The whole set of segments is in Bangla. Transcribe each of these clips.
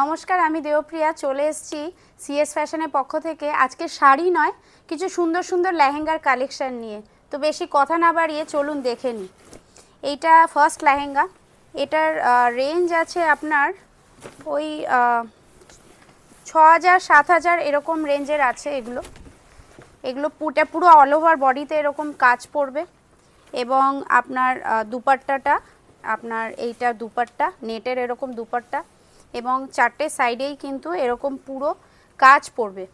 নমস্কার, আমি দেবপ্রিয়া চলে এসেছি সিএস ফ্যাশনের পক্ষ থেকে। আজকে শাড়ি নয়, কিছু সুন্দর সুন্দর লেহেঙ্গার কালেকশন নিয়ে। তো বেশি কথা না বাড়িয়ে চলুন দেখে নিই। এইটা ফার্স্ট লেহেঙ্গা। এটার রেঞ্জ আছে আপনার ওই 6000 7000 এরকম রেঞ্জের আছে। এগুলো পুরো অল ওভার বডিতে এরকম কাজ পড়বে। এবং আপনার দুপাট্টাটা আপনার এইটা দুপাট্টা নেটের এরকম দুপাট্টা, এবং চারটে সাইডেই কিন্তু এরকম পুরো কাজ পড়বে।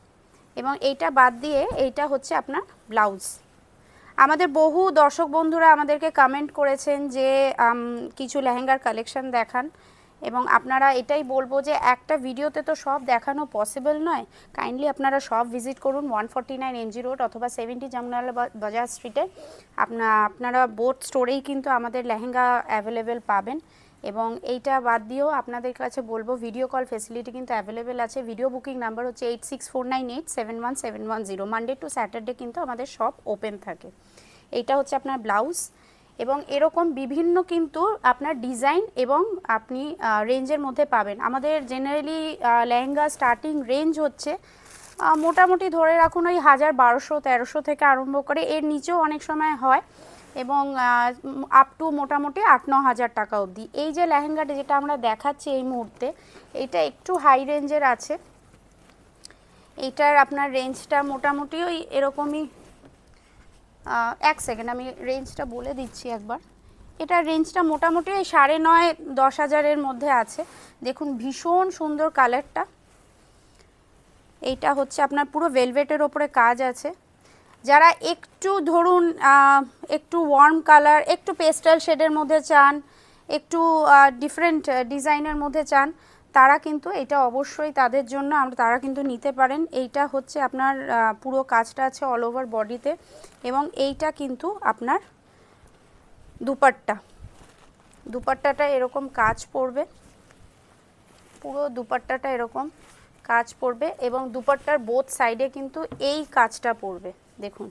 এবং এইটা বাদ দিয়ে এইটা হচ্ছে আপনার ব্লাউজ। আমাদের বহু দর্শক বন্ধুরা আমাদেরকে কমেন্ট করেছেন যে কিছু লেহেঙ্গার কালেকশন দেখান, এবং আপনারা এটাই বলবো যে একটা ভিডিওতে তো সব দেখানো পসিবল নয়। কাইন্ডলি আপনারা সব ভিজিট করুন 149 MG রোড অথবা 70 জামনালা বাজার স্ট্রিটে। আপনারা বোথ স্টোরেই কিন্তু আমাদের লেহেঙ্গা অ্যাভেলেবেল পাবেন। এবং এইটা বাদ দিয়েও আপনাদের কাছে বলবো ভিডিও কল ফেসিলিটি কিন্তু অ্যাভেলেবেল আছে। ভিডিও বুকিং নাম্বার হচ্ছে 8649871710। মানডে টু স্যাটারডে কিন্তু আমাদের শপ ওপেন থাকে। এইটা হচ্ছে আপনার ব্লাউজ, এবং এরকম বিভিন্ন কিন্তু আপনার ডিজাইন এবং আপনি রেঞ্জের মধ্যে পাবেন। আমাদের জেনারেলি লেহেঙ্গা স্টার্টিং রেঞ্জ হচ্ছে মোটামুটি ধরে রাখুন ওই 1200-1300 থেকে আরম্ভ করে, এর নিচেও অনেক সময় হয়, এবং আপ টু মোটামুটি 8-9 হাজার টাকা অবধি। এই যে লেহেঙ্গাটা যেটা আমরা দেখাচ্ছি এই মুহূর্তে, এইটা একটু হাই রেঞ্জের আছে। এইটার আপনার রেঞ্জটা মোটামুটি ওই এরকমই, এক সেকেন্ড আমি রেঞ্জটা বলে দিচ্ছি একবার। এটার রেঞ্জটা মোটামুটি ওই 9.5-10 হাজারের মধ্যে আছে। দেখুন ভীষণ সুন্দর কালারটা। এইটা হচ্ছে আপনার পুরো ভেলভেটের ওপরে কাজ আছে। যারা একটু ধরুন একটু ওয়ার্ম কালার, একটু পেস্টাল শেডের মধ্যে চান, একটু ডিফারেন্ট ডিজাইনের মধ্যে চান, তারা কিন্তু এটা অবশ্যই তাদের জন্য তারা কিন্তু নিতে পারেন। এইটা হচ্ছে আপনার পুরো কাজটা আছে অল ওভার বডিতে, এবং এইটা কিন্তু আপনার দুপাট্টাটা এরকম কাজ পড়বে, পুরো দুপাট্টাটা এরকম কাজ পড়বে, এবং দুপাট্টার বোথ সাইডে কিন্তু এই কাজটা পড়বে। দেখুন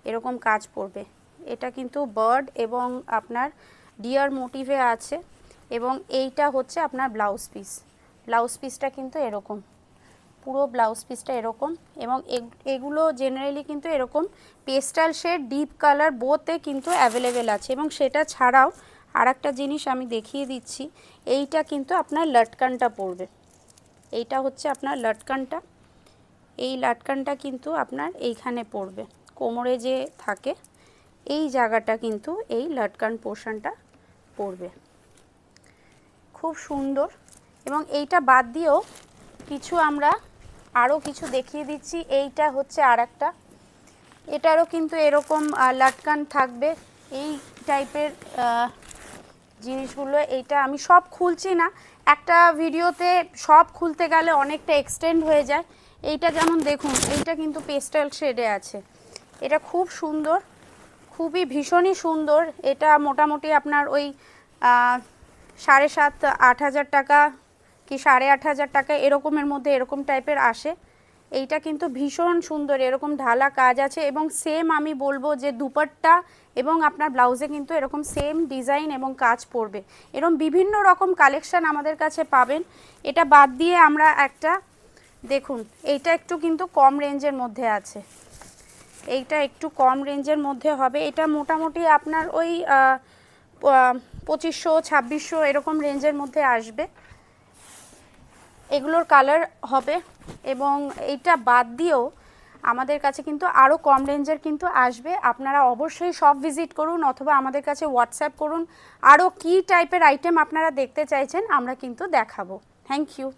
এরকম কাজ পড়বে। এটা কিন্তু বার্ড এবং আপনার ডিয়ার মোটিভে আছে। এবং এইটা হচ্ছে আপনার ব্লাউজ পিসটা কিন্তু এরকম, পুরো ব্লাউজ পিসটা এরকম। এবং এগুলো জেনারেলি কিন্তু এরকম পেস্টাল শেড, ডিপ কালার বোথে কিন্তু অ্যাভেলেবেল আছে। এবং সেটা ছাড়াও আর একটা জিনিস আমি দেখিয়ে দিচ্ছি, এইটা কিন্তু আপনার লটকানটা পড়বে। এইটা হচ্ছে আপনার লটকানটা। এই লটকানটা কিন্তু আপনার এইখানে পড়বে, কোমরে যে থাকে এই জায়গাটা কিন্তু এই লটকান পোর্শনটা পড়বে। খুব সুন্দর। এবং এইটা বাদ দিয়েও কিছু আমরা আরও কিছু দেখিয়ে দিচ্ছি। এইটা হচ্ছে আর একটা, এটারও কিন্তু এরকম লটকান থাকবে, এই টাইপের জিনিসগুলো। এইটা আমি সব খুলছি না, একটা ভিডিওতে সব খুলতে গেলে অনেকটা এক্সটেন্ড হয়ে যায়। এইটা যেমন দেখুন, এইটা কিন্তু পেস্টাল শেডে আছে। এটা খুব সুন্দর, খুবই ভীষণই সুন্দর। এটা মোটামুটি আপনার ওই 7,500-8 হাজার টাকা কি 8,500 টাকা এরকমের মধ্যে এরকম টাইপের আসে। এইটা কিন্তু ভীষণ সুন্দর, এরকম ঢালা কাজ আছে। এবং সেম আমি বলবো যে দুপাট্টা এবং আপনার ব্লাউজে কিন্তু এরকম সেম ডিজাইন এবং কাজ পড়বে। এরকম বিভিন্ন রকম কালেকশান আমাদের কাছে পাবেন। এটা বাদ দিয়ে আমরা একটা দেখুন, এইটা একটু কিন্তু কম রেঞ্জের মধ্যে আছে। এইটা একটু কম রেঞ্জের মধ্যে হবে। এটা মোটামুটি আপনার ওই 2500-2600 এরকম রেঞ্জের মধ্যে আসবে। এগুলোর কালার হবে। এবং এইটা বাদ দিয়েও আমাদের কাছে কিন্তু আরও কম রেঞ্জের কিন্তু আসবে। আপনারা অবশ্যই সব ভিজিট করুন অথবা আমাদের কাছে হোয়াটসঅ্যাপ করুন। আরও কী টাইপের আইটেম আপনারা দেখতে চাইছেন আমরা কিন্তু দেখাবো। Thank you.